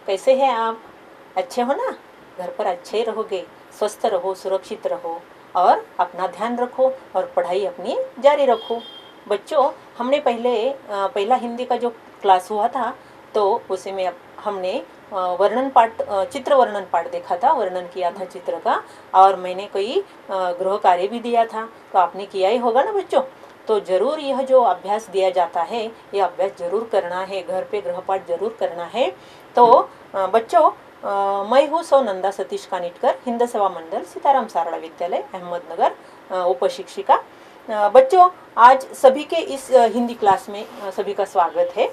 कैसे हैं आप? अच्छे हो ना? घर पर अच्छे रहोगे, स्वस्थ रहो, सुरक्षित रहो और अपना ध्यान रखो और पढ़ाई अपनी जारी रखो। बच्चों, हमने पहला हिंदी का जो क्लास हुआ था तो उसी में हमने वर्णन पाठ, चित्र वर्णन पाठ देखा था, वर्णन किया था चित्र का, और मैंने कोई गृह कार्य भी दिया था। तो आपने किया ही होगा ना बच्चों। तो जरूर यह जो अभ्यास दिया जाता है, यह अभ्यास जरूर करना है, घर पे गृहपाठ जरूर करना है। तो बच्चों, मैं हूँ सोनंदा सतीश कानिटकर, हिंद सेवा मंडल सीताराम सारड़ा विद्यालय अहमदनगर, उप शिक्षिका। बच्चों, आज सभी के इस हिंदी क्लास में सभी का स्वागत है।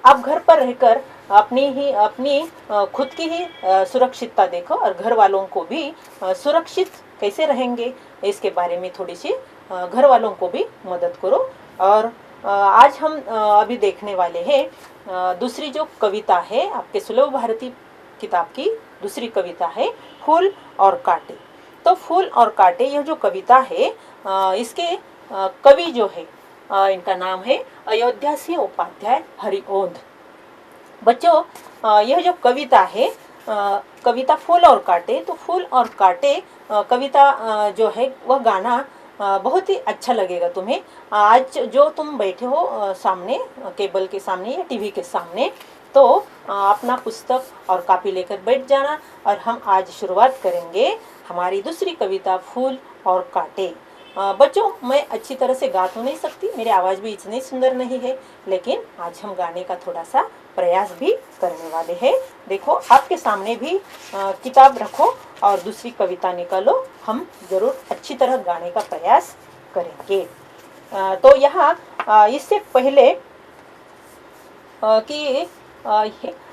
आप घर पर रहकर अपनी खुद की ही सुरक्षितता देखो और घर वालों को भी सुरक्षित कैसे रहेंगे इसके बारे में थोड़ी सी घर वालों को भी मदद करो। और आज हम अभी देखने वाले हैं दूसरी जो कविता है, आपके सुलभ भारती किताब की दूसरी कविता है फूल और कांटे। तो फूल और कांटे यह जो कविता है, इसके कवि जो है, इनका नाम है अयोध्या सिंह उपाध्याय हरिओंध। बच्चों, यह जो कविता है, कविता फूल और कांटे, तो फूल और कांटे कविता जो है वह गाना बहुत ही अच्छा लगेगा तुम्हें। आज जो तुम बैठे हो सामने, केबल के सामने या टीवी के सामने, तो अपना पुस्तक और कॉपी लेकर बैठ जाना और हम आज शुरुआत करेंगे हमारी दूसरी कविता फूल और कांटे। बच्चों, मैं अच्छी तरह से गा तो नहीं सकती, मेरी आवाज़ भी इतनी सुंदर नहीं है, लेकिन आज हम गाने का थोड़ा सा प्रयास भी करने वाले हैं। देखो, आपके सामने भी किताब रखो और दूसरी कविता निकालो, हम जरूर अच्छी तरह गाने का प्रयास करेंगे। तो यहाँ इससे पहले कि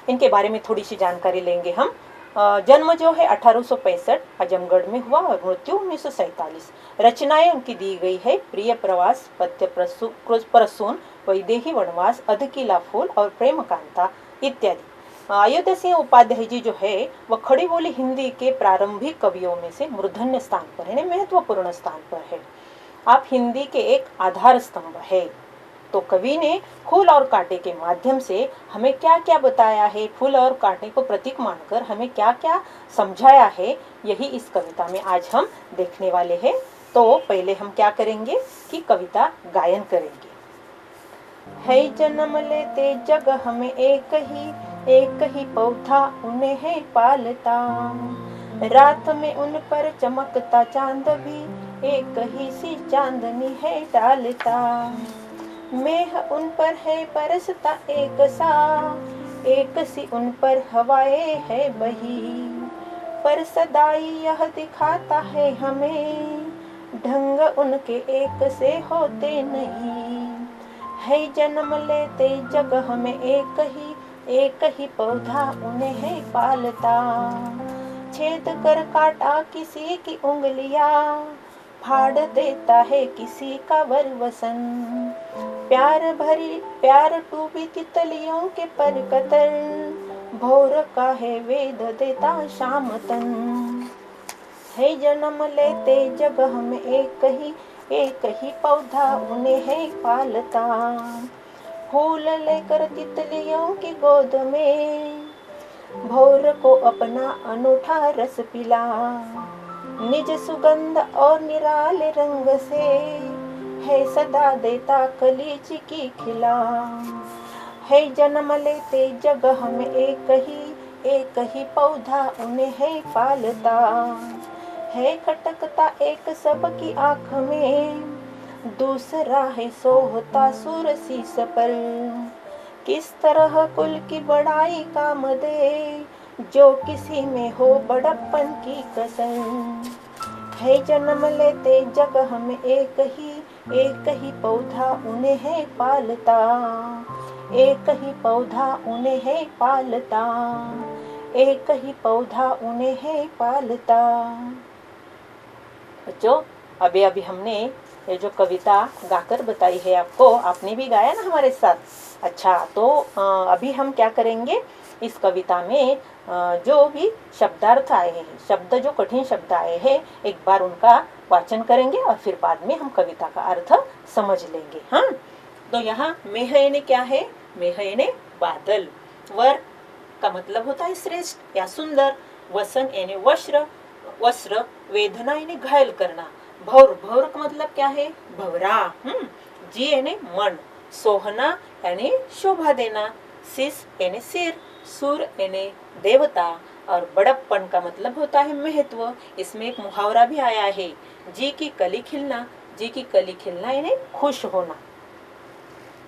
इनके बारे में थोड़ी सी जानकारी लेंगे हम। जन्म जो है 1865 आजमगढ़ में हुआ और मृत्यु 1947। रचनाएं उनकी दी गई है प्रिय प्रवास, पथ्य प्रसून, वैदेही वनवास, अधकिला फूल और प्रेम कांता इत्यादि। अयोध्या सिंह उपाध्याय जी जो है वह खड़ी बोली हिंदी के प्रारंभिक कवियों में से मूर्धन्य स्थान पर है, महत्वपूर्ण स्थान पर है। आप हिंदी के एक आधार स्तंभ है। तो कवि ने फूल और कांटे के माध्यम से हमें क्या क्या बताया है, फूल और कांटे को प्रतीक मानकर हमें क्या क्या समझाया है, यही इस कविता में आज हम देखने वाले हैं। तो पहले हम क्या करेंगे कि कविता गायन करेंगे। है जन्म लेते जग हमें एक ही पौधा उन्हें है पालता, रात में उन पर चमकता चांद भी एक ही सी चांदनी है डालता। मेह उन पर है बरसता एक सी उन पर हवाएं है बही, पर सदाई यह दिखाता है हमें ढंग उनके एक से होते नहीं। है जन्म लेते जग हमें एक ही पौधा उन्हें है पालता, छेद कर काटा किसी की उंगलियां, फाड़ देता है किसी का वरवसन। प्यार टूबी तितलियों के पर कतर, भोर का है वेद देता शाम तन। है जन्म लेते जग हमें एक ही पौधा उन्हें है पालता, फूल लेकर तितलियों की गोद में भोर को अपना अनूठा रस पिला, निज सुगंध और निराले रंग से है सदा देता कलीच की खिला। है जन्म लेते जग हमें एक ही पौधा उन्हें है पालता, है खटकता एक सबकी आँख में, दूसरा है सोहता सुर शीस पर। किस तरह कुल की बड़ाई काम दे, जो किसी में हो बड़प्पन की कसर। है जन्म लेते जग हमें एक ही पौधा उन्हें है पालता, एक ही पौधा उन्हें है पालता, एक ही पौधा उन्हें है पालता। बच्चों, अभी हमने ये जो कविता गाकर बताई है आपको, आपने भी गाया ना हमारे साथ। अच्छा, तो अभी हम क्या करेंगे, इस कविता में जो भी शब्दार्थ आए हैं, शब्द जो कठिन शब्द आए हैं, एक बार उनका वाचन करेंगे और फिर बाद में हम कविता का अर्थ समझ लेंगे। हाँ, तो यहाँ मेह यानी क्या है? मेह यानी बादल, वर का मतलब होता है श्रेष्ठ या सुंदर, वसन यानी वस्त्र, वस्त्र, वेदना यानी घायल करना, भौर, भौर का मतलब क्या है, भवरा, जी यानी मन, सोहना यानी शोभा देना, शीश यानी सिर, सुर यानी देवता, और बड़प्पन का मतलब होता है महत्व। इसमें एक मुहावरा भी आया है, जी की कली खिलना, जी की कली खिलना यानी खुश होना।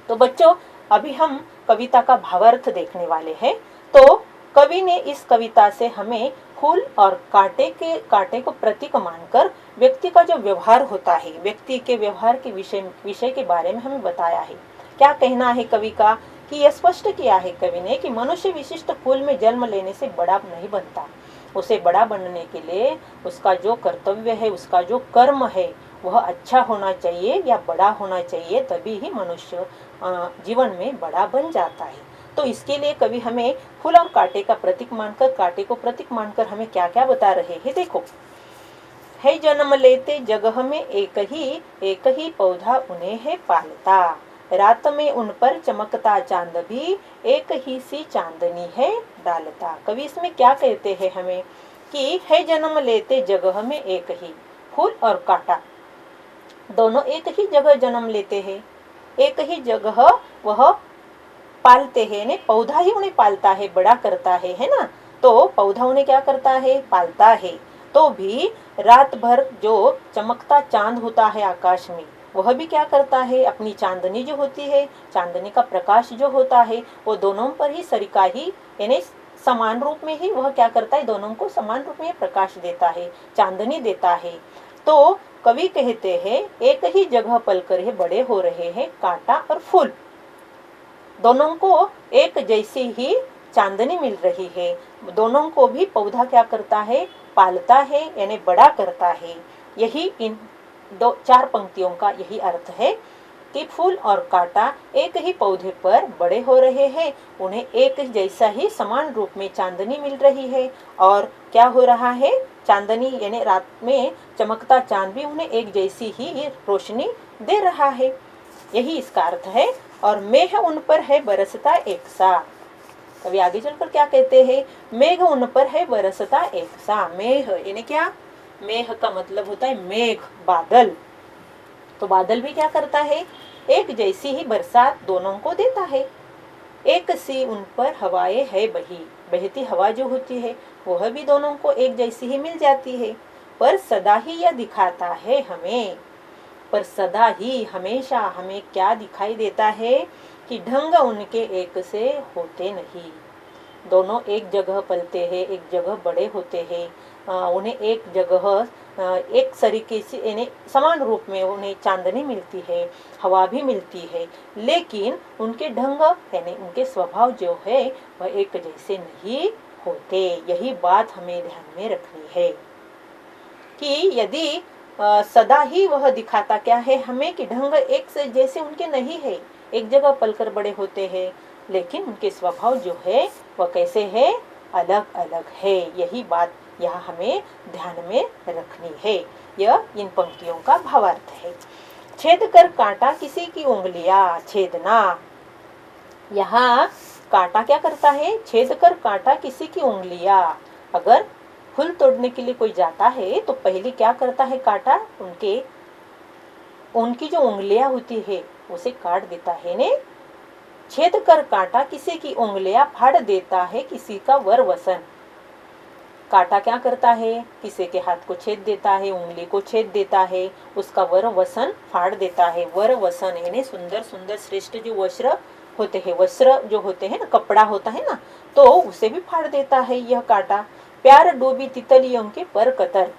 तो बच्चों अभी हम कविता का भावार्थ देखने वाले हैं। तो कवि ने इस कविता से हमें फूल और कांटे को प्रतीक मानकर व्यक्ति का जो व्यवहार होता है, व्यक्ति के व्यवहार के विषय के बारे में हमें बताया है। क्या कहना है कवि का, कि यह स्पष्ट किया है कवि ने कि मनुष्य विशिष्ट फूल में जन्म लेने से बड़ा नहीं बनता। उसे बड़ा बनने के लिए उसका जो कर्तव्य है, उसका जो कर्म है, वह अच्छा होना चाहिए या बड़ा होना चाहिए, तभी ही मनुष्य जीवन में बड़ा बन जाता है। तो इसके लिए कवि हमें फूल और कांटे का प्रतीक मानकर, कांटे को प्रतीक मानकर हमें क्या क्या बता रहे हैं। देखो, है जन्म लेते जगह में एक ही पौधा उन्हें है पालता, रात में उन पर चमकता चांद भी एक ही सी चांदनी है डालता। कवि इसमें क्या कहते हैं हमें, कि है जन्म लेते जगह में एक ही, फूल और कांटा दोनों एक ही जगह जन्म लेते हैं, एक ही जगह वह पालते हैं, ने पौधा ही उन्हें पालता है, बड़ा करता है ना। तो पौधा उन्हें क्या करता है, पालता है। तो भी रात भर जो चमकता चांद होता है आकाश में, वह भी क्या करता है, अपनी चांदनी जो होती है, चांदनी का प्रकाश जो होता है, वो दोनों पर ही सरिका ही यानी समान रूप में ही वह क्या करता है, दोनों को समान रूप में प्रकाश देता है, चांदनी देता है। तो कवि कहते हैं एक ही जगह पलकर ही बड़े हो रहे हैं कांटा और फूल, दोनों को एक जैसी ही चांदनी मिल रही है। दोनों को भी पौधा क्या करता है, पालता है यानी बड़ा करता है। यही इन दो चार पंक्तियों का यही अर्थ है कि फूल और कांटा एक ही पौधे पर बड़े हो रहे हैं, उन्हें एक जैसा ही समान रूप में चांदनी मिल रही है। और क्या हो रहा है, चांदनी यानी रात में चमकता चांद भी उन्हें एक जैसी ही रोशनी दे रहा है, यही इसका अर्थ है। और मेघ उन पर है बरसता एक सा, कभी आगे चलकर क्या कहते हैं, मेघ उन पर है बरसता एक सा। मेघ यानी क्या, मेघ का मतलब होता है मेघ, बादल। तो बादल भी क्या करता है, एक जैसी ही बरसात दोनों को देता है। एक सी उन पर हवाएं है बही, बहती हवा जो होती है वह भी दोनों को एक जैसी ही मिल जाती है। पर सदा ही यह दिखाता है हमें, पर सदा ही हमेशा हमें क्या दिखाई देता है, कि ढंग उनके एक से होते नहीं। दोनों एक जगह पलते हैं, एक जगह बड़े होते हैं, उन्हें एक जगह एक तरीके से यानी समान रूप में उन्हें चांदनी मिलती है, हवा भी मिलती है, लेकिन उनके ढंग यानी उनके स्वभाव जो है वह एक जैसे नहीं होते। यही बात हमें ध्यान में रखनी है कि यदि सदा ही वह दिखाता क्या है हमें, कि ढंग एक से जैसे उनके नहीं है, एक जगह पलकर बड़े होते हैं, लेकिन उनके स्वभाव जो है वह कैसे है, अलग अलग है। यही बात यहाँ हमें ध्यान में रखनी है। यह इन पंक्तियों का भावार्थ है। छेद कर कांटा किसी की उंगलियां छेदना, यहाँ कांटा क्या करता है, छेद कर कांटा किसी की उंगलियां। अगर फूल तोड़ने के लिए कोई जाता है तो पहले क्या करता है, कांटा उनकी जो उंगलियां होती है उसे काट देता है ने। छेद कर कांटा किसी की उंगलियां फाड़ देता है किसी का वर वसन। कांटा क्या करता है, किसी के हाथ को छेद देता है, उंगली को छेद देता है, उसका वर वसन फाड़ देता है। वर वसन यानी सुंदर सुंदर श्रेष्ठ जो वस्त्र होते हैं, वस्त्र जो होते हैं ना, कपड़ा होता है ना, तो उसे भी फाड़ देता है यह कांटा। प्यार डूबी तितलियों के पर कतर,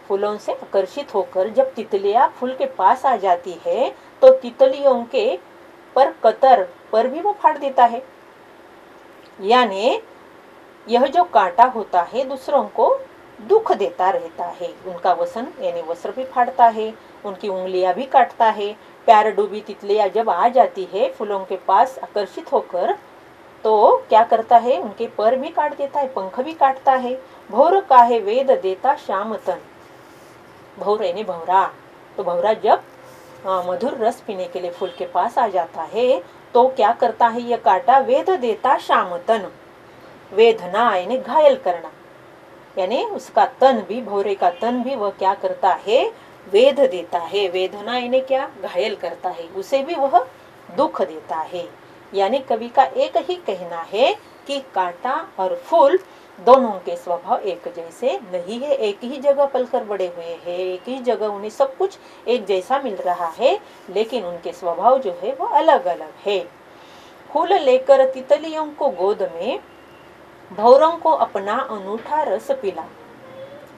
फूलों से आकर्षित होकर जब तितलियां फूल के पास आ जाती है तो तितलियों के पर कतर पर भी वो फाड़ देता है। यानी यह जो कांटा होता है दूसरों को दुख देता रहता है, उनका वसन यानी वस्त्र भी फाड़ता है, उनकी उंगलियां भी काटता है। प्यार डूबी तितलियां जब आ जाती है फूलों के पास आकर्षित होकर, तो क्या करता है, उनके पर भी काट देता है, पंख भी काटता है। भौर काहे वेद देता श्याम तन, भौर यानी भौरा। तो भौरा जब मधुर रस पीने के लिए फूल के पास आ जाता है तो क्या करता है, यह कांटा वेद देता श्याम तन, वेदना यानी घायल करना, यानी उसका तन भी, भौरे का तन भी वह क्या करता है, वेद देता है। वेदना यानी क्या, घायल करता है, उसे भी वह दुख देता है। यानी कवि का एक ही कहना है कि कांटा और फूल दोनों के स्वभाव एक जैसे नहीं है। एक ही जगह पलकर बड़े हुए हैं, एक ही जगह उन्हें सब कुछ एक जैसा मिल रहा है, लेकिन उनके स्वभाव जो है वो अलग अलग है। फूल लेकर तितलियों को गोद में, भौरों को अपना अनूठा रस पिला।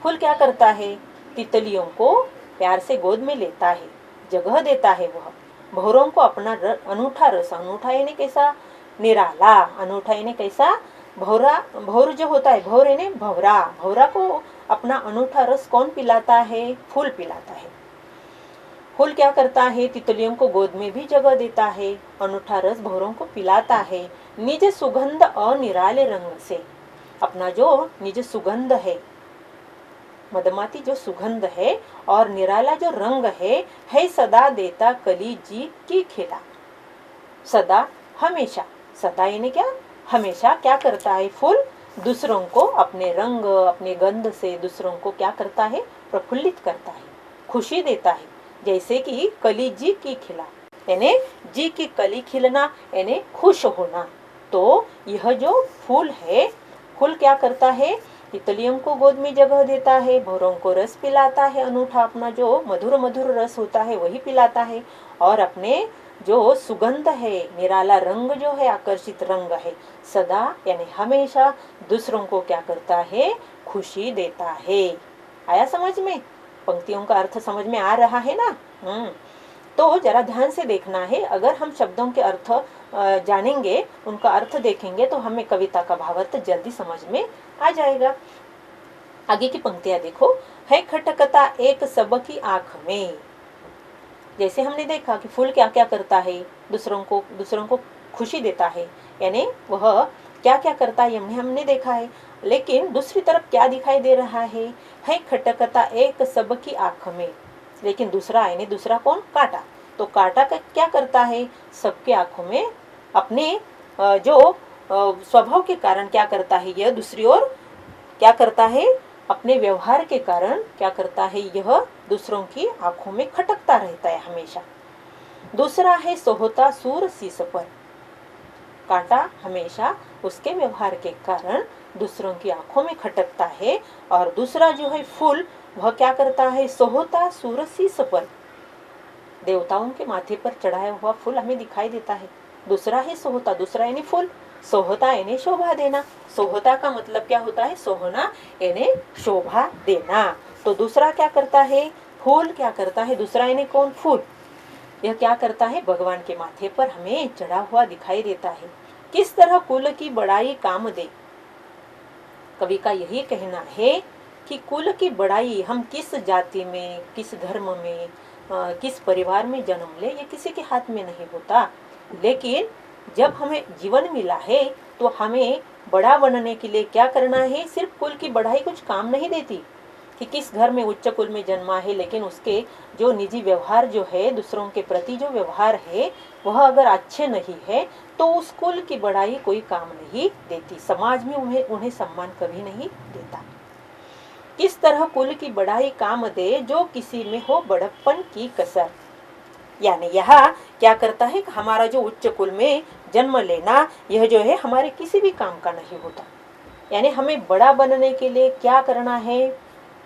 फूल क्या करता है, तितलियों को प्यार से गोद में लेता है, जगह देता है। वह भौरों को अपना अनूठा रस, अनूठा यानी कैसा, निराला, अनूठा यानी कैसा, भौरा, भौर जो होता है, भौर यानी भौरा, भौरा को अपना अनूठा रस कौन पिलाता है, फूल पिलाता है। फूल क्या करता है, तितलियों को गोद में भी जगह देता है, अनूठा रस भौरों को पिलाता है। निज सुगंध और निराले रंग से, अपना जो निज सुगंध है, मधुमाती जो सुगंध है और निराला जो रंग है सदा देता कली जी की खिला। सदा, हमेशा, सदा यानी क्या, हमेशा क्या करता है फूल, दूसरों को अपने रंग, अपने गंध से दूसरों को क्या करता है, प्रफुल्लित करता है, खुशी देता है। जैसे कि कली जी की खिला, यानी जी की कली खिलना यानी खुश होना। तो यह जो फूल है, फूल क्या करता है, तितलियों को गोद में जगह देता है, भौरों को रस पिलाता है, अनूठा अपना जो मधुर मधुर रस होता है वही पिलाता है, और अपने जो सुगंध है, निराला रंग जो है, आकर्षित रंग है, सदा यानी हमेशा दूसरों को क्या करता है, खुशी देता है। आया समझ में, पंक्तियों का अर्थ समझ में आ रहा है ना। तो जरा ध्यान से देखना है, अगर हम शब्दों के अर्थ जानेंगे, उनका अर्थ देखेंगे, तो हमें कविता का भावार्थ जल्दी समझ में आ जाएगा। आगे की पंक्तियां देखो, है खटकता एक सबकी आंख में। जैसे हमने देखा कि फूल क्या क्या करता है, दूसरों को खुशी देता है, यानी वह क्या क्या करता है हमने देखा है। लेकिन दूसरी तरफ क्या दिखाई दे रहा है खटकता एक सबकी आंख में। लेकिन दूसरा यानी दूसरा कौन, कांटा। तो कांटा का क्या करता है, सबके आंखों में अपने जो स्वभाव के कारण क्या करता है, यह दूसरी ओर क्या करता है, अपने व्यवहार के कारण क्या करता है, यह दूसरों की आंखों में खटकता रहता है हमेशा। दूसरा है सोहता सूर शीश पर। कांटा हमेशा उसके व्यवहार के कारण दूसरों की आंखों में खटकता है, और दूसरा जो है फूल, वह क्या करता है, सोहता सूर शीश पर, देवताओं के माथे पर चढ़ाया हुआ फूल हमें दिखाई देता है। दूसरा है सोहता, दूसरा यानी फूल, सोहता यानी शोभा देना। सोहता का मतलब क्या होता है, सोहना यानी शोभा देना। तो दूसरा क्या करता है, फूल क्या करता है, दूसरा यानी कौन, फूल, यह क्या करता है, भगवान के माथे पर हमें चढ़ा हुआ दिखाई देता है। किस तरह कुल की बड़ाई काम दे। कवि का यही कहना है कि कुल की बड़ाई, हम किस जाति में, किस धर्म में, किस परिवार में जन्म ले, ये किसी के हाथ में नहीं होता। लेकिन जब हमें जीवन मिला है तो हमें बड़ा बनने के लिए क्या करना है, सिर्फ कुल की बढ़ाई कुछ काम नहीं देती कि किस घर में उच्च कुल में जन्मा है, लेकिन उसके जो निजी व्यवहार जो है, दूसरों के प्रति जो व्यवहार है, वह अगर अच्छे नहीं है तो उस कुल की बढ़ाई कोई काम नहीं देती। समाज में उन्हें सम्मान कभी नहीं देता। किस तरह कुल की बढ़ाई काम दे, जो किसी में हो बड़प्पन की कसर। यानी यह क्या करता है, हमारा जो उच्च कुल में जन्म लेना, यह जो है हमारे किसी भी काम का नहीं होता। यानी हमें बड़ा बनने के लिए क्या करना है,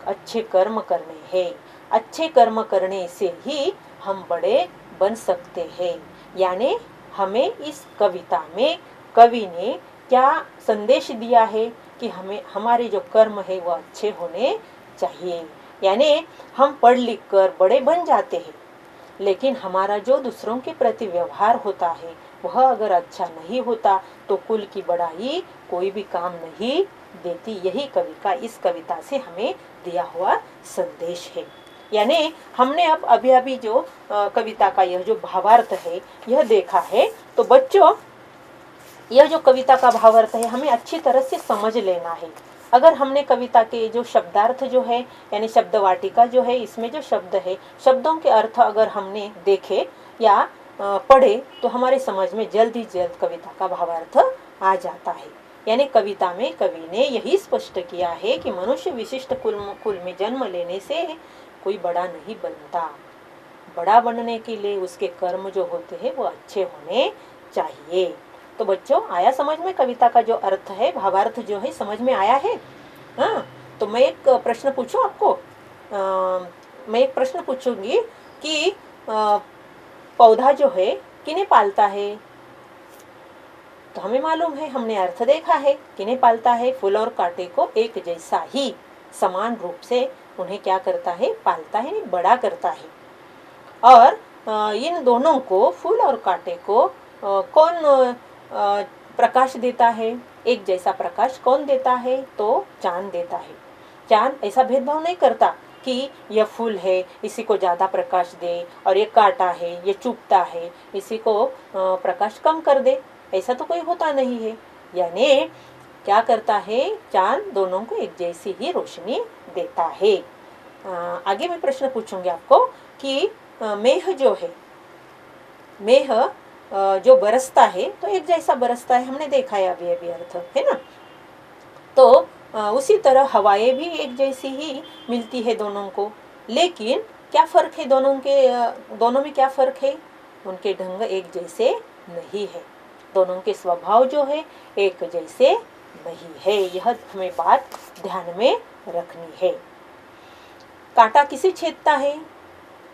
अच्छे कर्म करने हैं। अच्छे कर्म करने से ही हम बड़े बन सकते हैं। यानी हमें इस कविता में कवि ने क्या संदेश दिया है कि हमें हमारे जो कर्म है वो अच्छे होने चाहिए। यानी हम पढ़ लिख कर बड़े बन जाते हैं, लेकिन हमारा जो दूसरों के प्रति व्यवहार होता है वह अगर अच्छा नहीं होता तो कुल की बढ़ाई कोई भी काम नहीं देती। यही कवि का इस कविता से हमें दिया हुआ संदेश है। यानी हमने अब अभी जो कविता का यह जो भावार्थ है यह देखा है। तो बच्चों, यह जो कविता का भावार्थ है हमें अच्छी तरह से समझ लेना है। अगर हमने कविता के जो शब्दार्थ जो है, यानी शब्द वाटिका जो है, इसमें जो शब्द है, शब्दों के अर्थ अगर हमने देखे या पढ़े तो हमारे समझ में जल्द ही जल्द कविता का भावार्थ आ जाता है। यानी कविता में कवि ने यही स्पष्ट किया है कि मनुष्य विशिष्ट कुल में जन्म लेने से कोई बड़ा नहीं बनता। बड़ा बनने के लिए उसके कर्म जो होते हैं वो अच्छे होने चाहिए। तो बच्चों, आया समझ में कविता का जो अर्थ है, भावार्थ जो है समझ में आया है? हाँ, तो मैं एक प्रश्न पूछूं आपको। मैं एक प्रश्न पूछूंगी कि पौधा जो है किन्हें पालता है? तो हमें मालूम है, हमने अर्थ देखा है, किन्हें पालता है? फूल और कांटे को एक जैसा ही समान रूप से उन्हें क्या करता है? पालता है, बड़ा करता है। और इन दोनों को, फूल और कांटे को कौन प्रकाश देता है? एक जैसा प्रकाश कौन देता है? तो चांद देता है। चांद ऐसा भेदभाव नहीं करता कि यह फूल है इसी को ज़्यादा प्रकाश दे, और ये कांटा है ये चुभता है इसी को प्रकाश कम कर दे। ऐसा तो कोई होता नहीं है। यानी क्या करता है? चांद दोनों को एक जैसी ही रोशनी देता है। आगे मैं प्रश्न पूछूंगी आपको कि मेघ जो है, मेघ जो बरसता है तो एक जैसा बरसता है, हमने देखा है अभी अर्थ, है ना? तो उसी तरह हवाएं भी एक जैसी ही मिलती है दोनों को। लेकिन क्या फर्क है दोनों में क्या फर्क है? उनके ढंग एक जैसे नहीं है, दोनों के स्वभाव जो है एक जैसे नहीं है। यह हमें बात ध्यान में रखनी है। कांटा किसे छेदता है?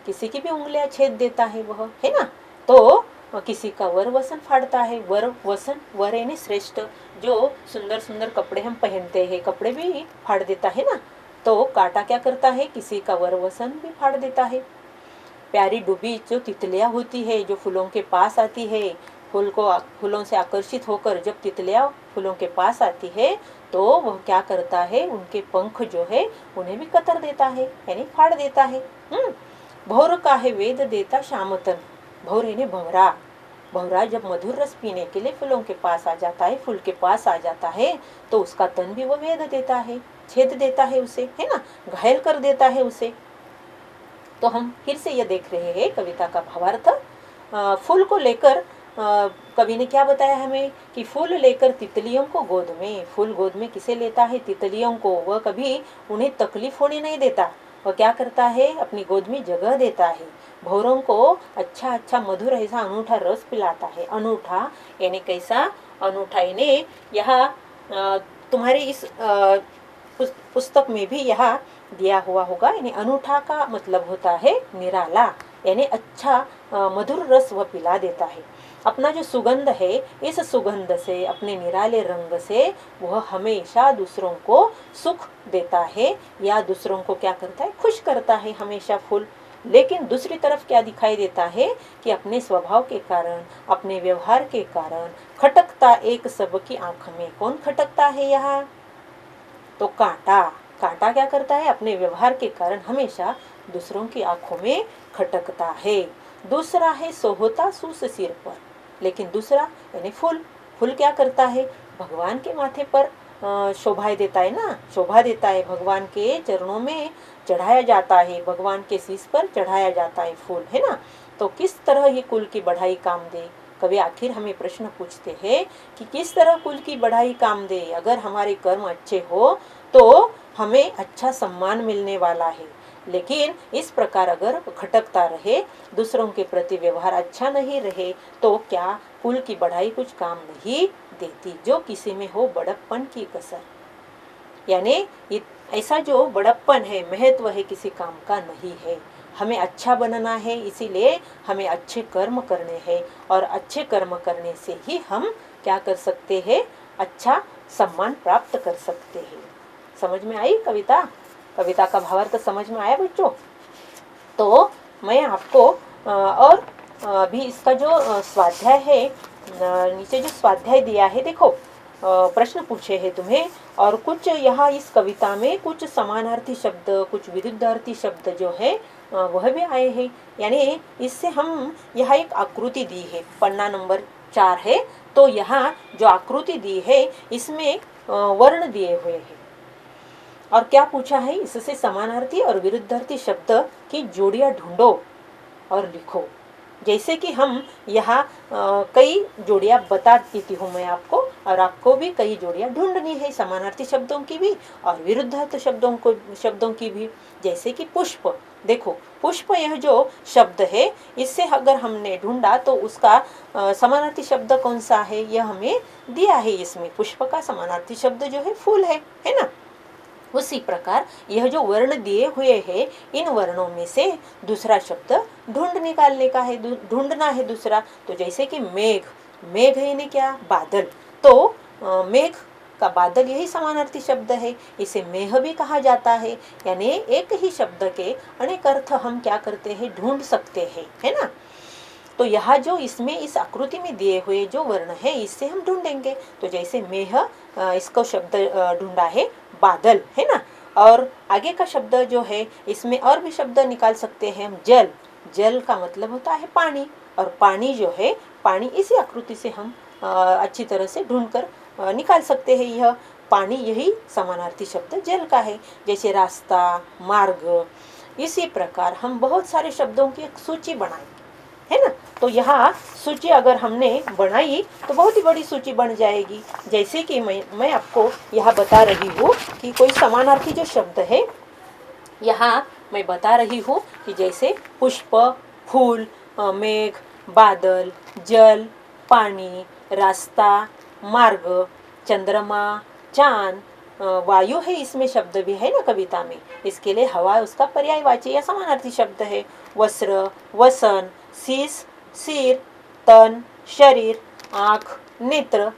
किसी की भी उंगलियां छेद देता है वह, है ना? तो किसी का वर वसन फाड़ता है। वर यानी श्रेष्ठ, जो सुंदर सुंदर कपड़े हम पहनते हैं, कपड़े भी फाड़ देता है ना। तो कांटा क्या करता है? किसी का वर वसन भी फाड़ देता है। प्यारी डूबी जो तितलियां होती है, जो फूलों के पास आती है, फूलों से आकर्षित होकर जब तितलियां फूलों के पास आती है तो वह क्या करता है? उनके पंख जो है उन्हें भी कतर देता है, यानी फाड़ देता है। भौर का है वेद देता शामतन। भौर यानी भंवरा। भंवरा जब मधुर रस पीने के लिए फूलों के पास आ जाता है, फूल के पास आ जाता है, तो उसका तन भी वो वेद देता है, छेद देता है उसे, है ना, घायल कर देता है उसे। तो हम फिर से ये देख रहे हैं कविता का भावार्थ। फूल को लेकर कवि ने क्या बताया हमें कि फूल लेकर तितलियों को गोद में। फूल गोद में किसे लेता है? तितलियों को। वह कभी उन्हें तकलीफ होने नहीं देता। वह क्या करता है? अपनी गोद में जगह देता है। भौरों को अच्छा अच्छा मधुर ऐसा अनूठा रस पिलाता है। अनूठा यानी कैसा? अनूठा यानी यहाँ तुम्हारी इस पुस्तक में भी यहाँ दिया हुआ होगा। यानी अनूठा का मतलब होता है निराला, यानी अच्छा मधुर रस वह पिला देता है। अपना जो सुगंध है, इस सुगंध से, अपने निराले रंग से वह हमेशा दूसरों को सुख देता है, या दूसरों को क्या करता है? खुश करता है हमेशा फूल। लेकिन दूसरी तरफ क्या दिखाई देता है कि अपने स्वभाव के कारण, अपने व्यवहार के कारण खटकता एक सबकी आंख में। कौन खटकता है यहाँ? तो कांटा। कांटा क्या करता है? अपने व्यवहार के कारण हमेशा दूसरों की आंखों में खटकता है। दूसरा है सोहता सूस सिर पर। लेकिन दूसरा यानी फूल, फूल क्या करता है? भगवान के माथे पर शोभा देता है ना, शोभा देता है। भगवान के चरणों में चढ़ाया जाता है, भगवान के शीश पर चढ़ाया जाता है फूल, है ना। तो किस तरह ये कुल की बढ़ाई काम दे? कभी आखिर हमें प्रश्न पूछते हैं कि किस तरह कुल की बढ़ाई काम दे? अगर हमारे कर्म अच्छे हो तो हमें अच्छा सम्मान मिलने वाला है। लेकिन इस प्रकार अगर खटकता रहे, दूसरों के प्रति व्यवहार अच्छा नहीं रहे, तो क्या कुल की बढ़ाई कुछ काम नहीं देती। जो किसी में हो बड़प्पन की कसर, यानी ऐसा जो बड़प्पन है, महत्व है, किसी काम का नहीं है। हमें अच्छा बनना है, इसीलिए हमें अच्छे कर्म करने हैं, और अच्छे कर्म करने से ही हम क्या कर सकते हैं? अच्छा सम्मान प्राप्त कर सकते हैं। समझ में आई कविता? कविता का भावार्थ समझ में आया बच्चों? तो मैं आपको और भी इसका जो स्वाध्याय है, नीचे जो स्वाध्याय दिया है देखो, प्रश्न पूछे हैं तुम्हें, और कुछ यहाँ इस कविता में कुछ समानार्थी शब्द, कुछ विरुद्धार्थी शब्द जो है वह भी आए हैं। यानी इससे हम यहाँ एक आकृति दी है, पन्ना नंबर 4 है, तो यहाँ जो आकृति दी है इसमें वर्ण दिए हुए हैं। और क्या पूछा है? इससे समानार्थी और विरुद्धार्थी शब्द की जोड़ियां ढूंढो और लिखो। जैसे कि हम यहाँ कई जोड़ियाँ बता देती हूँ मैं आपको, और आपको भी कई जोड़ियाँ ढूंढनी है, समानार्थी शब्दों की भी और विरुद्धार्थी शब्दों की भी। जैसे कि पुष्प, देखो पुष्प यह जो शब्द है, इससे अगर हमने ढूंढा तो उसका समानार्थी शब्द कौन सा है, यह हमें दिया है। इसमें पुष्प का समानार्थी शब्द जो है फूल है ना। उसी प्रकार यह जो वर्ण दिए हुए हैं, इन वर्णों में से दूसरा शब्द ढूंढ निकालने का है, ढूंढना है दूसरा। तो जैसे कि मेघ, मेघ यानी क्या, बादल। तो मेघ का बादल यही समानार्थी शब्द है, इसे मेघ भी कहा जाता है। यानी एक ही शब्द के अनेक अर्थ हम क्या करते हैं, ढूंढ सकते हैं, है ना। तो यहाँ जो इसमें इस आकृति में दिए हुए जो वर्ण है, इससे हम ढूंढेंगे। तो जैसे मेघ, इसको शब्द ढूंढा है बादल, है ना। और आगे का शब्द जो है, इसमें और भी शब्द निकाल सकते हैं हम। जल, जल का मतलब होता है पानी, और पानी जो है, पानी इसी आकृति से हम अच्छी तरह से ढूंढ कर निकाल सकते हैं। यह पानी यही समानार्थी शब्द जल का है। जैसे रास्ता, मार्ग, इसी प्रकार हम बहुत सारे शब्दों की एक सूची बनाएं, है ना। तो यहाँ सूची अगर हमने बनाई तो बहुत ही बड़ी सूची बन जाएगी। जैसे कि मैं आपको यहाँ बता रही हूँ कि कोई समानार्थी जो शब्द है, यहाँ मैं बता रही हूँ कि जैसे पुष्प, फूल, मेघ, बादल, जल, पानी, रास्ता, मार्ग, चंद्रमा, चांद, वायु है, इसमें शब्द भी है ना कविता में। इसके लिए हवा उसका पर्यायवाची या समानार्थी शब्द है। वस्त्र, वसन, शीश, सिर, तन, शरीर, आँख, नेत्र।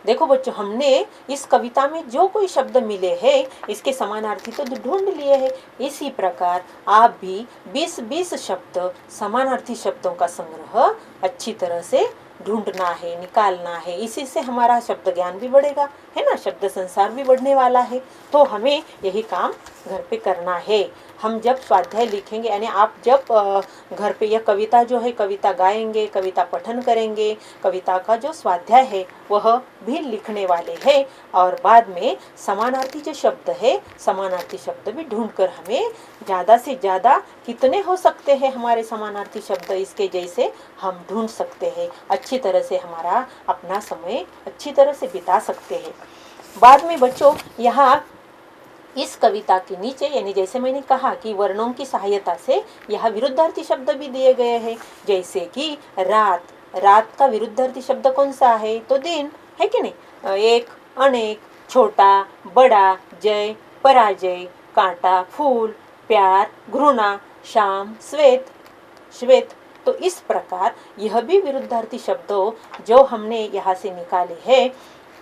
देखो बच्चों, हमने इस कविता में जो कोई शब्द मिले हैं, इसके समानार्थी तो ढूंढ लिए हैं। इसी प्रकार आप भी 20-20 शब्द, समानार्थी शब्दों का संग्रह अच्छी तरह से ढूंढना है, निकालना है। इसी से हमारा शब्द ज्ञान भी बढ़ेगा, है ना, शब्द संसार भी बढ़ने वाला है। तो हमें यही काम घर पे करना है। हम जब स्वाध्याय लिखेंगे, यानी आप जब घर पे यह कविता जो है, कविता गाएंगे, कविता पठन करेंगे, कविता का जो स्वाध्याय है वह भी लिखने वाले हैं। और बाद में समानार्थी जो शब्द है, समानार्थी शब्द भी ढूंढकर हमें ज़्यादा से ज़्यादा कितने हो सकते हैं हमारे समानार्थी शब्द, इसके जैसे हम ढूंढ सकते हैं। अच्छी तरह से हमारा अपना समय अच्छी तरह से बिता सकते हैं। बाद में बच्चों, यहाँ इस कविता के नीचे, यानी जैसे मैंने कहा कि वर्णों की सहायता से यह विरुद्धार्थी शब्द भी दिए गए हैं। जैसे कि रात, रात का विरुद्धार्थी शब्द कौन सा है, तो दिन, है कि नहीं। एक, अनेक, छोटा, बड़ा, जय, पराजय, कांटा, फूल, प्यार, घृणा, शाम, श्वेत, श्वेत। तो इस प्रकार यह भी विरुद्धार्थी शब्दों जो हमने यहाँ से निकाले हैं,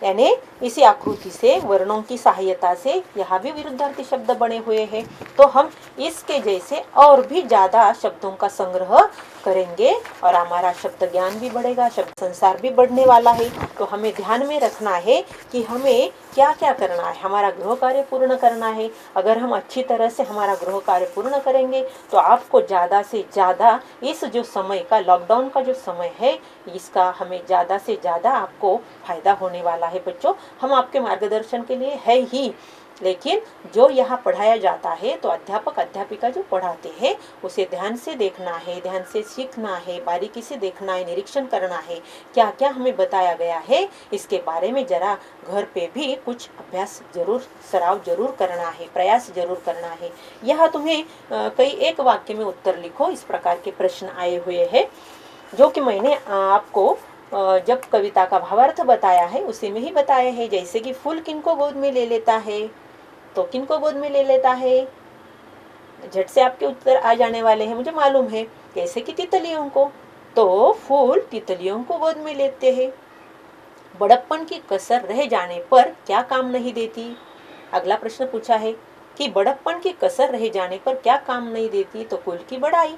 यानी इसी आकृति से वर्णों की सहायता से यहाँ भी विरुद्धार्थी शब्द बने हुए हैं। तो हम इसके जैसे और भी ज़्यादा शब्दों का संग्रह करेंगे और हमारा शब्द ज्ञान भी बढ़ेगा, शब्द संसार भी बढ़ने वाला है। तो हमें ध्यान में रखना है कि हमें क्या क्या करना है, हमारा गृह कार्य पूर्ण करना है। अगर हम अच्छी तरह से हमारा गृह कार्य पूर्ण करेंगे तो आपको ज़्यादा से ज़्यादा इस जो समय का, लॉकडाउन का जो समय है, इसका हमें ज़्यादा से ज़्यादा आपको फायदा होने वाला है। बच्चों, हम आपके मार्गदर्शन के लिए है ही, लेकिन जो यहाँ पढ़ाया जाता है तो अध्यापक अध्यापिका जो पढ़ाते हैं उसे ध्यान से देखना है, ध्यान से सीखना है, बारीकी से देखना है, निरीक्षण करना है, क्या क्या हमें बताया गया है इसके बारे में जरा घर पे भी कुछ अभ्यास जरूर, सराव जरूर करना है, प्रयास जरूर करना है। यह तुम्हें कई एक वाक्य में उत्तर लिखो, इस प्रकार के प्रश्न आए हुए हैं जो कि मैंने आपको जब कविता का भावार्थ बताया है उसी में ही बताया है। जैसे कि फूल किनको गोद में ले लेता है, तो किनको गोद में ले लेता है, झट से आपके उत्तर आ जाने वाले हैं, मुझे मालूम है। जैसे कि तितलियों को, तो फूल तितलियों को गोद में लेते हैं। बड़प्पन की कसर रह जाने पर क्या काम नहीं देती। अगला प्रश्न पूछा है कि बड़प्पन की कसर रह जाने पर क्या काम नहीं देती, तो कुल की बड़ाई,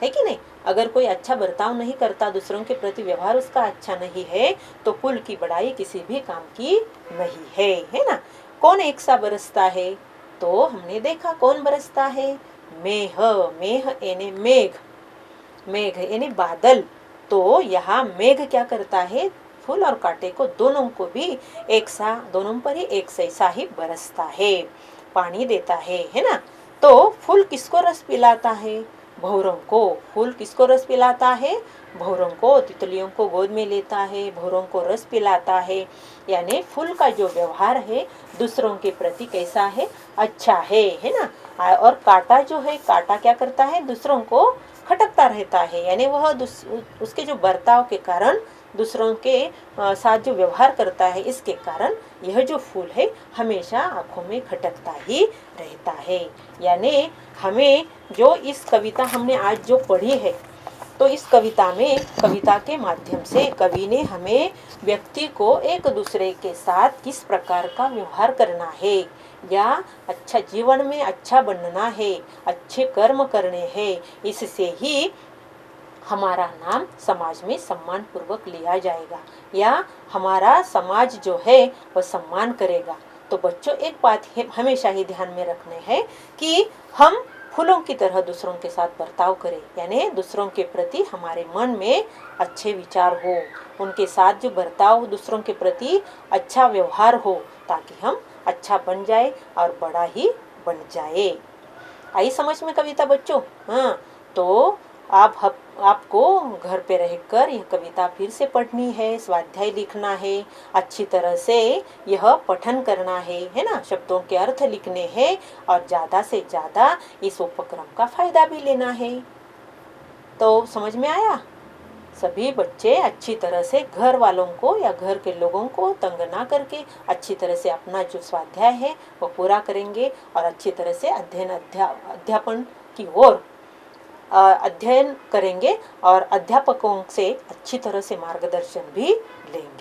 है कि नहीं। अगर कोई अच्छा बर्ताव नहीं करता, दूसरों के प्रति व्यवहार उसका अच्छा नहीं है, तो कुल की बड़ाई किसी भी काम की नहीं है ना। कौन एक सा बरसता है, तो हमने देखा कौन बरसता है, मेघ, मेघ यानी मेघ, मेघ यानी बादल। तो यहाँ मेघ क्या करता है, फूल और कांटे को दोनों को भी एक सा, दोनों पर ही एक जैसा ही बरसता है, पानी देता है ना। तो फूल किसको रस पिलाता है, भौरों को, फूल किसको रस पिलाता है? भौरों को, तितलियों को गोद में लेता है, भौरों को रस पिलाता है। यानी फूल का जो व्यवहार है दूसरों के प्रति कैसा है? अच्छा है ना। और कांटा जो है, कांटा क्या करता है? दूसरों को खटकता रहता है। यानी वह उसके जो बर्ताव के कारण दूसरों के साथ जो व्यवहार करता है, इसके कारण यह जो फूल है हमेशा आंखों में खटकता ही रहता है। यानी हमें जो इस कविता हमने आज जो पढ़ी है, तो इस कविता में, कविता के माध्यम से कवि ने हमें व्यक्ति को एक दूसरे के साथ किस प्रकार का व्यवहार करना है, या अच्छा जीवन में अच्छा बनना है, अच्छे कर्म करने हैं, इससे ही हमारा नाम समाज में सम्मान पूर्वक लिया जाएगा, या हमारा समाज जो है वह सम्मान करेगा। तो बच्चों, एक बात हमेशा ही ध्यान में रखने है कि हम फूलों की तरह दूसरों के साथ बर्ताव करें। यानी दूसरों के प्रति हमारे मन में अच्छे विचार हो, उनके साथ जो बर्ताव, दूसरों के प्रति अच्छा व्यवहार हो, ताकि हम अच्छा बन जाए और बड़ा ही बन जाए। आई समझ में कविता बच्चों? हाँ, तो आपको घर पे रहकर यह कविता फिर से पढ़नी है, स्वाध्याय लिखना है, अच्छी तरह से यह पठन करना है ना, शब्दों के अर्थ लिखने हैं और ज़्यादा से ज़्यादा इस उपक्रम का फायदा भी लेना है। तो समझ में आया? सभी बच्चे अच्छी तरह से घर वालों को या घर के लोगों को तंग ना करके अच्छी तरह से अपना जो स्वाध्याय है वो पूरा करेंगे और अच्छी तरह से अध्यापन की ओर अध्ययन करेंगे और अध्यापकों से अच्छी तरह से मार्गदर्शन भी लेंगे।